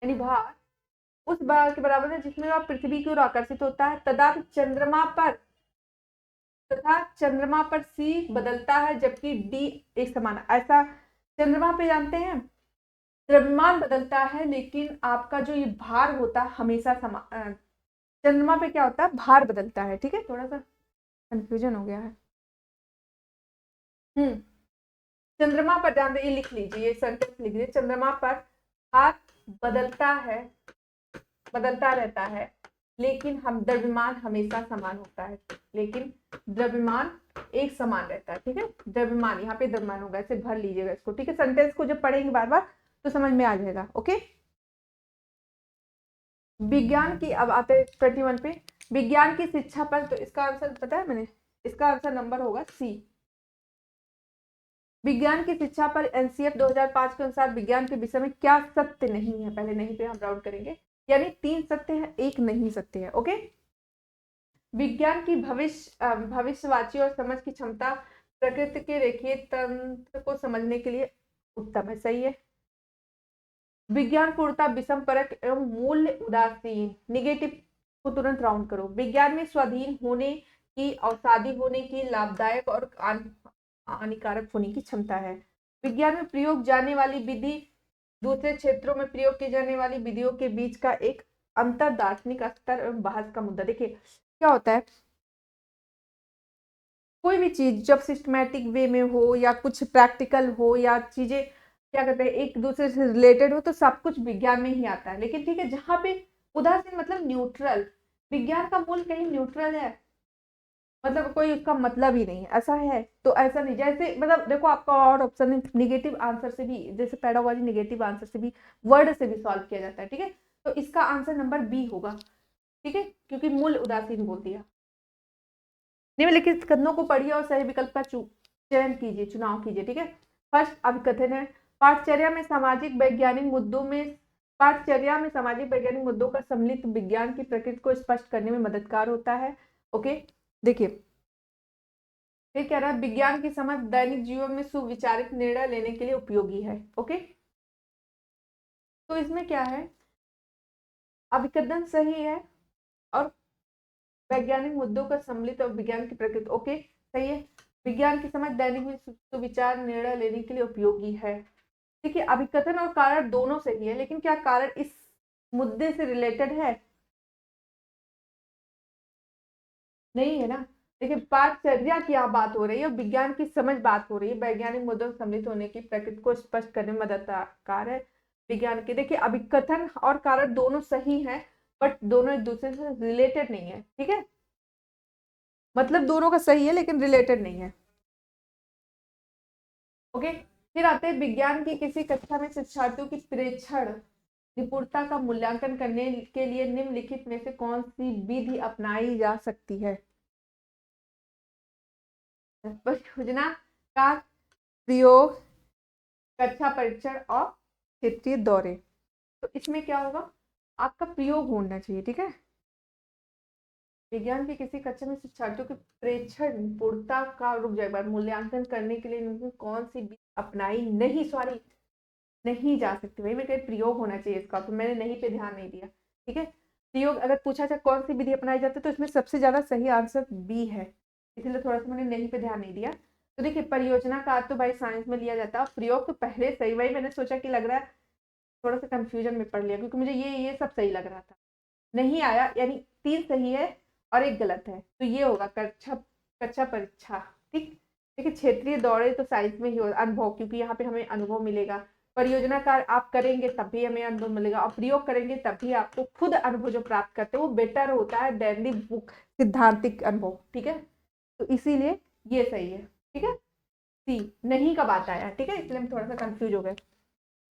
S1: यानी भार उस भार के बराबर है जिसमें वह पृथ्वी की ओर आकर्षित होता है, तथा चंद्रमा पर सी बदलता है जबकि डी एक समान है। ऐसा चंद्रमा पे जानते हैं द्रव्यमान बदलता है लेकिन आपका जो ये भार होता है हमेशा समान, चंद्रमा पे क्या होता है, भार बदलता है, ठीक है, थोड़ा सा कंफ्यूजन हो गया है। चंद्रमा पर ध्यान ये लिख लीजिए, ये सेंटेंस लिख लीजिए, चंद्रमा पर भार बदलता है, बदलता रहता है लेकिन हम द्रव्यमान हमेशा समान होता है, लेकिन द्रव्यमान एक समान रहता है, ठीक है। द्रव्यमान, यहाँ पे द्रव्यमान होगा, ऐसे भर लीजिएगा इसको, ठीक है। सेंटेंस को जब पढ़ेंगे बार बार तो समझ में आ जाएगा, ओके। विज्ञान की, अब आते 21 पे, विज्ञान की शिक्षा पर, तो इसका आंसर पता है मैंने, इसका आंसर नंबर होगा सी। विज्ञान की शिक्षा पर एनसीएफ 2005 के अनुसार विज्ञान के विषय में क्या सत्य नहीं है, पहले नहीं पे हम राउंड करेंगे, यानी 3 सत्य है, 1 नहीं सत्य है। ओके, विज्ञान की भविष्यवाची और समझ की क्षमता प्रकृति के रेखीय तंत्र को समझने के लिए उत्तम है, सही है। विज्ञान पूर्णतः विषम परक एवं मूल्य उदासीन, निगेटिव को तुरंत राउंड करो। विज्ञान में स्वाधीन होने की, अवसादी होने की, लाभदायक और हानिकारक होने की क्षमता है। विज्ञान में प्रयोग जाने वाली विधि दूसरे क्षेत्रों में प्रयोग की जाने वाली विधियों के बीच का एक अंतर दार्शनिक स्तर एवं बहस का मुद्दा। देखिए क्या होता है, कोई भी चीज जब सिस्टमैटिक वे में हो या कुछ प्रैक्टिकल हो या चीजें क्या कहते हैं एक दूसरे से रिलेटेड हो, तो सब कुछ विज्ञान में ही आता है। लेकिन ठीक है, जहां पे उदासीन मतलब न्यूट्रल, विज्ञान का मूल कहीं न्यूट्रल है, मतलब कोई उसका मतलब ही नहीं है, ऐसा है तो ऐसा नहीं। जैसे मतलब देखो आपका और ऑप्शन है, निगेटिव आंसर से भी, जैसे पैडागोजी निगेटिव आंसर से भी, वर्ड से भी सॉल्व किया जाता है, ठीक है। तो इसका आंसर नंबर बी होगा, ठीक है, क्योंकि मूल उदासीन बोल दिया। निम्नलिखित कथनों को पढ़िए और सही विकल्प का चयन कीजिए, चुनाव कीजिए, ठीक है। फर्स्ट अभिकथन है, पाठचर्या में सामाजिक वैज्ञानिक मुद्दों में पाठचर्या में सामाजिक वैज्ञानिक मुद्दों का सम्मिलित विज्ञान की प्रकृति को स्पष्ट करने में मददगार होता है। ओके, देखिए फिर कह रहा है विज्ञान की समझ दैनिक जीवन में सुविचारित निर्णय लेने के लिए उपयोगी है। ओके, तो इसमें क्या है, अभिकथन सही है और वैज्ञानिक मुद्दों का सम्मिलित और विज्ञान की प्रकृति, ओके सही है। विज्ञान की समझ दैनिक में सुविचार निर्णय लेने के लिए उपयोगी है। देखिए अभिकथन और कारण दोनों सही है, लेकिन क्या कारण इस मुद्दे से रिलेटेड है, नहीं है ना। देखिए पाठचर्या की यहाँ बात हो रही है और विज्ञान की समझ बात हो रही है, वैज्ञानिक मुद्दों से सम्मिलित होने की प्रकृति को स्पष्ट करने में मददगार है विज्ञान के। देखिए अभिकथन और कारण दोनों सही हैं, बट दोनों एक दूसरे से रिलेटेड नहीं है, ठीक है, मतलब दोनों का सही है लेकिन रिलेटेड नहीं है। ओके, फिर आते हैं विज्ञान की किसी कक्षा में शिक्षार्थियों की प्रेक्षण निपुणता का मूल्यांकन करने के लिए निम्नलिखित में से कौन सी विधि अपनाई जा सकती है। परियोजना का प्रयोग, कक्षा परीक्षण और क्षेत्रीय दौरे। तो इसमें क्या होगा, आपका प्रयोग होना चाहिए, ठीक है। विज्ञान की किसी कक्षा में शिक्षार्थियों के प्रेक्षण निपुणता का, रुक जाए बार, मूल्यांकन करने के लिए इन्होंने कौन सी विधि अपनाई, नहीं सॉरी नहीं जा सकती भाई, मैं कहीं प्रयोग होना चाहिए इसका, तो मैंने नहीं पे ध्यान नहीं दिया, ठीक है। प्रयोग अगर पूछा जाए कौन सी विधि अपनाई जाती है, तो इसमें सबसे ज्यादा सही आंसर बी है, इसलिए थोड़ा सा मैंने नहीं पे ध्यान नहीं दिया। तो देखिए परियोजना का तो भाई साइंस में लिया जाता है, प्रयोग तो पहले सही, वही मैंने सोचा कि लग रहा है थोड़ा सा कंफ्यूजन में पढ़ लिया, क्योंकि मुझे ये सब सही लग रहा था, नहीं आया, यानी 3 सही है और 1 गलत है, तो ये होगा कक्षा कक्षा परीक्षा, ठीक। देखिए क्षेत्रीय दौरे तो साइंस में ही हो, अनुभव, क्योंकि यहाँ पे हमें अनुभव मिलेगा, परियोजना कार्य आप करेंगे तब भी हमें अनुभव मिलेगा और प्रयोग करेंगे तब भी आपको खुद अनुभव जो प्राप्त करते हैं वो बेटर होता है दैनिक बुक सिद्धांतिक अनुभव, ठीक है। तो इसीलिए ये सही है, ठीक है। सी नहीं का बात आया, ठीक है, इसलिए हम थोड़ा सा कंफ्यूज हो गए।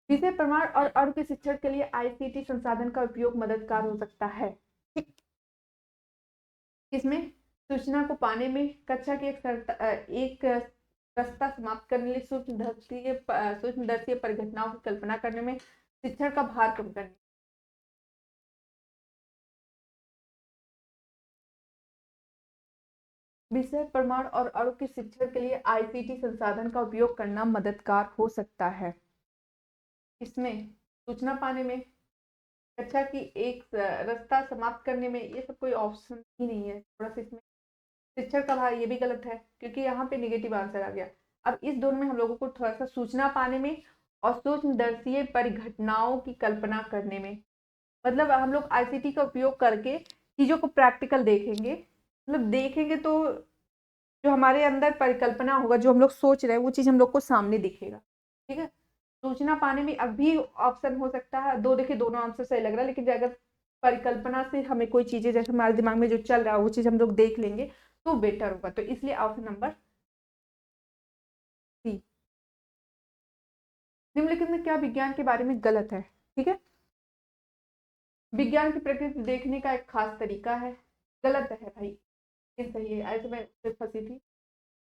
S1: विषय प्रमाण और अर्थ के शिक्षण के लिए आईसीटी संसाधन का उपयोग मददगार हो सकता है, ठीक। इसमें सूचना को पाने में कक्षा की एक रास्ता समाप्त करने लिए सूक्ष्मदर्शीय परिघटनाओं की कल्पना करने में, शिक्षण का भार कम करने। विषय प्रमाण और अणु के शिक्षण के लिए आईसीटी संसाधन का उपयोग करना मददगार हो सकता है। इसमें सूचना पाने में, कक्षा की एक रास्ता समाप्त करने में, ये सब कोई ऑप्शन ही नहीं है, थोड़ा सा इसमें शिक्षण का भार, ये भी गलत है क्योंकि यहाँ पे निगेटिव आंसर आ गया। अब इस दोनों में हम लोगों को थोड़ा सा सूचना पाने में और सूक्ष्मदर्शीय परिघटनाओं की कल्पना करने में, मतलब हम लोग आईसीटी का उपयोग करके चीजों को प्रैक्टिकल देखेंगे, मतलब देखेंगे तो जो हमारे अंदर परिकल्पना होगा, जो हम लोग सोच रहे हैं वो चीज हम लोग को सामने दिखेगा, ठीक है। सूचना पाने में अब भी ऑप्शन हो सकता है दो, देखिए दोनों आंसर सही लग रहा है, लेकिन अगर परिकल्पना से हमें कोई चीजें जैसे हमारे दिमाग में जो चल रहा है वो चीज हम लोग देख लेंगे तो बेटर होगा, तो इसलिए ऑप्शन नंबर सी। निम्नलिखित में क्या विज्ञान के बारे में गलत है, ठीक है। विज्ञान की प्रकृति देखने का एक खास तरीका है। गलत है भाई, ये सही है, ऐसे मैं फंसी थी।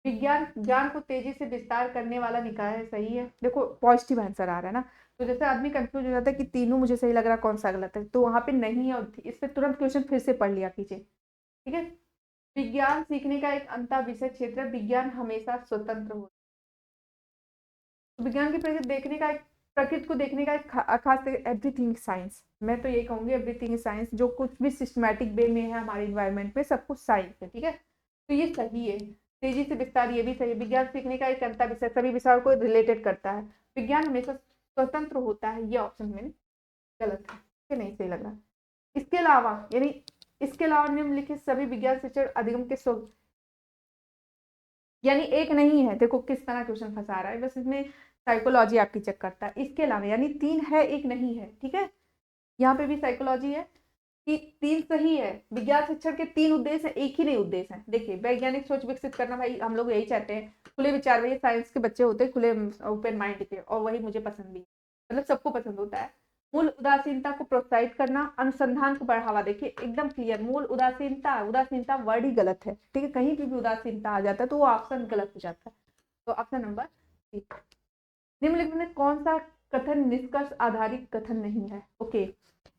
S1: विज्ञान ज्ञान को तेजी से विस्तार करने वाला निकाय है, सही है। देखो पॉजिटिव आंसर आ रहा है ना, तो जैसे आदमी कंफ्यूज हो जाता है कि तीनों मुझे सही लग रहा है, कौन सा गलत है, तो वहां पे नहीं है और इस पे तुरंत क्वेश्चन फिर से पढ़ लिया पीछे, ठीक है। विज्ञान सीखने का एक अंतः विषय क्षेत्र है, विज्ञान हमेशा स्वतंत्र हो। विज्ञान की प्रकृति देखने का एक, प्रकृति को देखने का एक खास एवरीथिंग साइंस, मैं तो यही कहूंगी एवरीथिंग साइंस, जो कुछ भी सिस्टमैटिक वे में है हमारे इन्वायरमेंट में सब कुछ साइंस है, ठीक है। तो ये सही है। तेजी से विस्तार, ये भी सही है। विज्ञान सीखने का एक अंतर विषय, सभी विषयों को रिलेटेड करता है। विज्ञान हमेशा स्वतंत्र होता है, ये ऑप्शन में गलत है, कि नहीं सही लग रहा। इसके अलावा यानी इसके अलावा निम्नलिखित सभी विज्ञान शिक्षण अधिगम के यानी एक नहीं है। देखो किस तरह क्वेश्चन फंसा रहा है, बस इसमें साइकोलॉजी आपकी चेक करता है। इसके अलावा यानी तीन है एक नहीं है, ठीक है। यहाँ पे भी साइकोलॉजी है कि तीन सही है। विज्ञान शिक्षण के तीन उद्देश्य है, एक ही नहीं उद्देश्य है। देखिए वैज्ञानिक सोच विकसित करना, भाई हम लोग यही चाहते हैं, खुले विचार, भाई साइंस के बच्चे होते हैं खुले ओपन माइंड के, और वही मुझे पसंद भी, मतलब सबको पसंद होता है। मूल उदासीनता को प्रोत्साहित करना, अनुसंधान को बढ़ावा। देखिए एकदम क्लियर, मूल उदासीनता, उदासीनता वर्ड ही गलत है, ठीक है। कहीं भी उदासीनता आ जाता है तो वो ऑप्शन गलत हो जाता है। तो ऑप्शन नंबर सी। निम्नलिखित में कौन सा कथन निष्कर्ष आधारित कथन नहीं है? ओके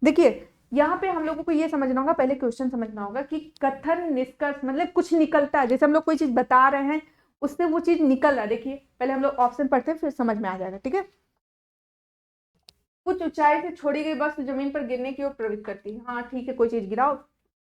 S1: देखिए यहाँ पे हम लोगों को ये समझना होगा, पहले क्वेश्चन समझना होगा कि कथन निष्कर्ष मतलब कुछ निकलता है, जैसे हम लोग कोई चीज बता रहे हैं उससे वो चीज निकल रहा है। देखिए पहले हम लोग ऑप्शन पढ़ते हैं फिर समझ में आ जाएगा, ठीक है। कुछ ऊंचाई से छोड़ी गई वस्तु जमीन पर गिरने की ओर प्रवृत्त करती है। हाँ ठीक है, कोई चीज गिराओ।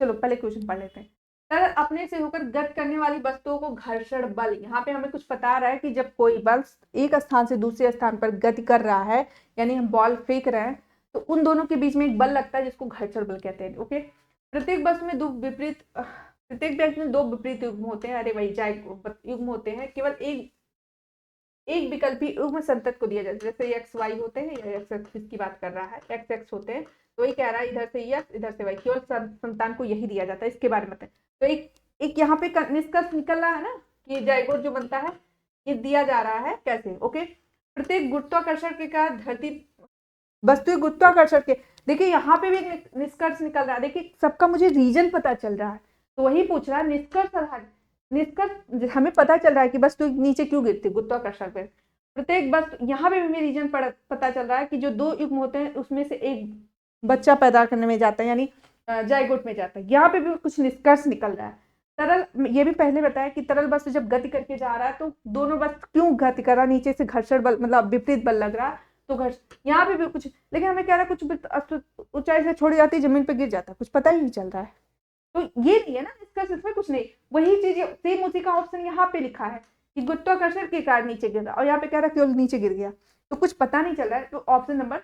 S1: चलो पहले क्वेश्चन पढ़ लेते हैं। तरल अपने से होकर गति करने वाली वस्तुओं को घर्षण बल, यहाँ पे हमें कुछ बता रहा है कि जब कोई बल एक स्थान से दूसरे स्थान पर गति कर रहा है, यानी हम बॉल फेंक रहे हैं, तो उन दोनों के बीच में एक बल लगता है जिसको घर्षण बल कहते हैं, ओके। प्रत्येक वस्तु में दो विपरीत, प्रत्येक वस्तु में दो विपरीत युग्म होते हैं, अरे वही जाए युग्म होते हैं, केवल एक विकल्पी युग्म संतत को दिया जाता है, जैसे एक्स वाई होते हैं, या एक्स एक्स की बात कर रहा है, एक्स एक्स होते हैं, तो वही कह रहा है इधर से एक्स इधर से वाई, केवल संतान को यही दिया जाता है, इसके बारे में बताएं। तो एक यहाँ पे निष्कर्ष निकल रहा है ना कि जाइगोट जो बनता है ये दिया जा रहा है कैसे, ओके। प्रत्येक गुरुत्वाकर्षण के कारण धरती वस्तु गुरुत्वाकर्षण के, देखिए यहाँ पे भी निष्कर्ष निकल रहा है। देखिए सबका मुझे रीजन पता चल रहा है, तो वही पूछ रहा है निष्कर्ष आधार। निष्कर्ष हमें पता चल रहा है कि वस्तु नीचे क्यों गिरती है गुरुत्वाकर्षण पे। प्रत्येक वस्तु, यहाँ पे भी रीजन पता चल रहा है कि जो दो युग्म होते हैं उसमें से एक बच्चा पैदा करने में जाता है, यानी जाइगोट में जाता है। यहाँ पे भी कुछ निष्कर्ष निकल रहा है। तरल, ये भी पहले बताया कि तरल वस्तु जब गति करके जा रहा है तो दोनों वस्तु क्यों गति कर रहा है, नीचे से घर्षण बल मतलब विपरीत बल लग रहा है, तो यहाँ पे भी कुछ, लेकिन हमें कह रहा है कुछ ऊंचाई से छोड़ी जाती है जमीन पे गिर जाता है, कुछ पता ही नहीं चल रहा है। तो ये नहीं है ना इसका, इसमें कुछ नहीं, वही चीज सेम उसी का ऑप्शन यहाँ पे लिखा है कि गुरुत्वाकर्षण के कारण नीचे गिर रहा, और यहाँ पे कह रहा है केवल नीचे गिर गया, तो कुछ पता नहीं चल रहा है। तो ऑप्शन नंबर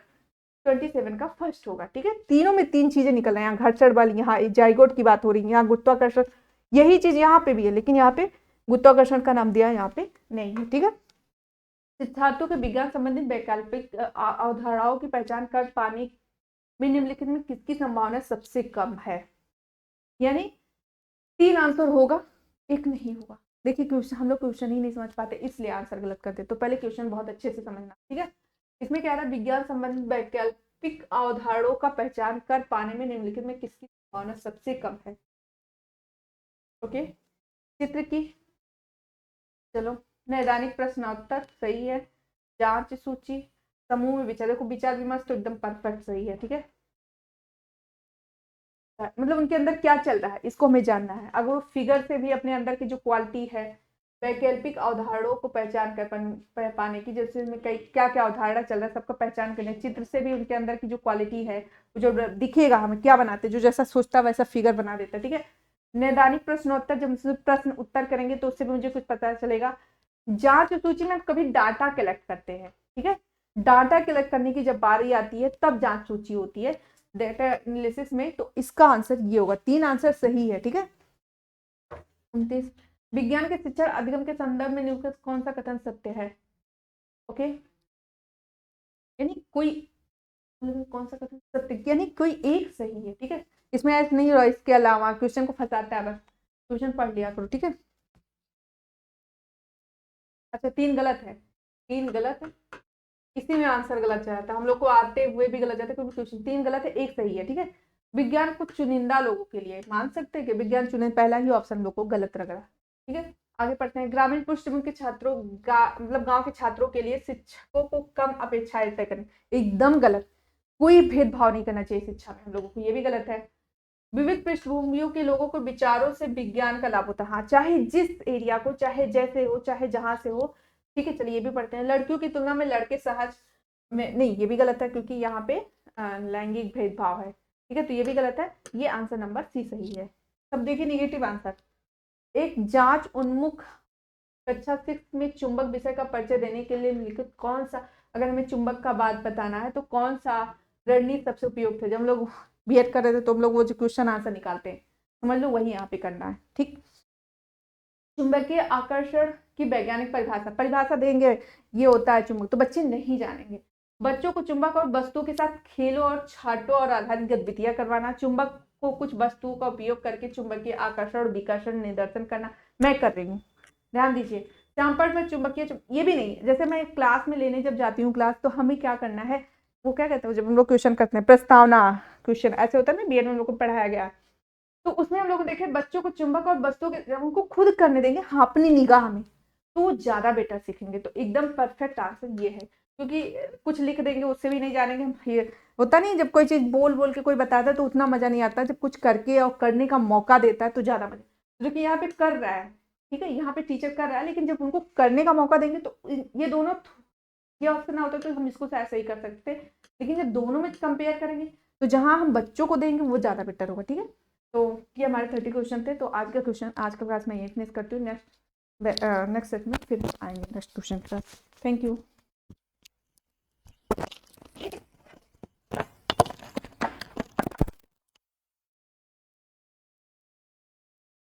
S1: 27 का फर्स्ट होगा, ठीक है। तीनों में तीन चीजें निकल रही हैं, यहाँ घर्षण बल, यहाँ जाइगोट की बात हो रही है, यहाँ गुरुत्वाकर्षण, यही चीज यहाँ पे भी है, लेकिन यहाँ पे गुरुत्वाकर्षण का नाम दिया, यहाँ पे नहीं है, ठीक है। सिद्धार्थों के विज्ञान संबंधित वैकल्पिक अवधारणाओं की पहचान कर पाने में निम्नलिखित में किसकी संभावना सबसे कम है? यानी तीन आंसर होगा, एक नहीं होगा। देखिए क्वेश्चन, हम लोग क्वेश्चन ही नहीं समझ पाते इसलिए आंसर गलत करते, तो पहले क्वेश्चन बहुत अच्छे से समझना, ठीक है। इसमें कह रहा है विज्ञान संबंधित वैकल्पिक अवधारणाओं का पहचान कर पाने में निम्नलिखित में किसकी संभावना सबसे कम है, ओके। चित्र की, चलो नैदानिक प्रश्नोत्तर सही है, जांच सूची, समूह में विचार, देखो विचार विमर्श तो एकदम परफेक्ट सही है, ठीक है। मतलब उनके अंदर क्या चल रहा है इसको हमें जानना है। अगर वो फिगर से भी अपने अंदर की जो क्वालिटी है, वैकल्पिक अवधारणाओं को पहचान कर पाने की, जैसे में कई क्या क्या अवधारणा चल रहा है सबका पहचान करने, चित्र से भी उनके अंदर की जो क्वालिटी है, जो दिखेगा हमें क्या बनाते, जो जैसा सोचता वैसा फिगर बना देता, ठीक है। नैदानिक प्रश्नोत्तर, जब प्रश्न उत्तर करेंगे तो उससे भी मुझे कुछ पता चलेगा। जांच सूची में कभी डाटा कलेक्ट करते हैं, ठीक है। डाटा कलेक्ट करने की जब बारी आती है तब जांच सूची होती है डेटा एनालिसिस में, तो इसका आंसर ये होगा, तीन आंसर सही है, ठीक है। 29, विज्ञान के शिक्षण अधिगम के संदर्भ में निम्नलिखित कौन सा कथन सत्य है, ओके। यानी कोई, कौन सा कथन सत्य, यानी कोई एक सही है, ठीक है। इसमें ऐसा नहीं रहा, इसके अलावा क्वेश्चन को फंसाता है, बस क्वेश्चन पढ़ लिया करो, ठीक है। अच्छा तीन गलत है, तीन गलत है, इसी में आंसर गलत जाता है, हम लोग को आते हुए भी गलत जाता है, क्योंकि क्वेश्चन 3 गलत है, 1 सही है। ठीक है, विज्ञान कुछ चुनिंदा लोगों के लिए, मान सकते हैं कि विज्ञान चुनिंदा, पहला ही ऑप्शन लोग को गलत लग रहा है। ठीक है, आगे पढ़ते हैं। ग्रामीण पृष्ठभूमि के छात्रों मतलब गांव के छात्रों के लिए शिक्षकों को कम अपेक्षाएं तय करनी, एकदम गलत। कोई भेदभाव नहीं करना चाहिए शिक्षा में हम लोगों को, ये भी गलत है। विविध पृष्ठभूमियों के लोगों को विचारों से विज्ञान का लाभ होता है, हाँ, चाहे जिस एरिया को, चाहे जैसे हो, चाहे जहां से हो। ठीक है, चलिए ये भी पढ़ते हैं। लड़कियों की तुलना में लड़के सहज में, नहीं ये भी गलत है, क्योंकि यहाँ पे लैंगिक भेदभाव है। ठीक है, तो ये भी गलत है, ये आंसर नंबर सी सही है। अब देखिए निगेटिव आंसर। एक जांच उन्मुख कक्षा 6 में चुंबक विषय का परिचय देने के लिए निम्नलिखित कौन सा, अगर हमें चुंबक का बात बताना है तो कौन सा रणनीति सबसे उपयुक्त है। जब हम लोग बीएड कर रहे थे तो हम लोग वो जो क्वेश्चन आंसर निकालते हैं, समझ लो वही यहाँ पे करना है। ठीक, चुंबकीय आकर्षण की वैज्ञानिक परिभाषा देंगे, ये होता है चुंबक, तो बच्चे नहीं जानेंगे। बच्चों को चुंबक और वस्तुओं के साथ खेलों और छाटों और आधारित गतिविधियां करवाना, चुंबक को कुछ वस्तुओं का उपयोग करके चुंबकीय आकर्षण और विकर्षण निदर्शन करना, मैं कर रही हूँ, ध्यान दीजिए। सैंपल में चुंबकीय, ये भी नहीं, जैसे मैं क्लास में लेने जब जाती हूँ क्लास, तो हमें क्या करना है, वो क्या कहते हैं जब हम लोग क्वेश्चन करते हैं, प्रस्तावना क्वेश्चन, ऐसे होता है ना, बीएड में हम लोग को पढ़ाया गया। तो उसमें हम लोग देखे बच्चों को चुंबक और वस्तुओं के, जब उनको खुद करने देंगे हाँ अपनी निगाह में, तो वो ज्यादा बेटर सीखेंगे। तो एकदम परफेक्ट आंसर ये है, क्योंकि कुछ लिख देंगे उससे भी नहीं जानेंगे। ये होता नहीं, जब कोई चीज बोल बोल के कोई बताता है तो उतना मजा नहीं आता, जब कुछ करके और करने का मौका देता है तो ज्यादा मजा। जो कि यहाँ पे कर रहा है, ठीक है, यहाँ पे टीचर कर रहा है, लेकिन जब उनको करने का मौका देंगे तो ये दोनों, ये ऑप्शन ना होता तो हम इसको ऐसे ही कर सकते, लेकिन जब दोनों में कंपेयर करेंगे तो जहां हम बच्चों को देंगे वो ज्यादा बेटर होगा। ठीक है, तो ये हमारे 30 क्वेश्चन थे। तो आज का क्वेश्चन, आज का क्लास मैं यही फिनिश करती हूँ। नेक्स्ट सेट में फिर आएंगे नेक्स्ट क्वेश्चन के साथ। Thank you.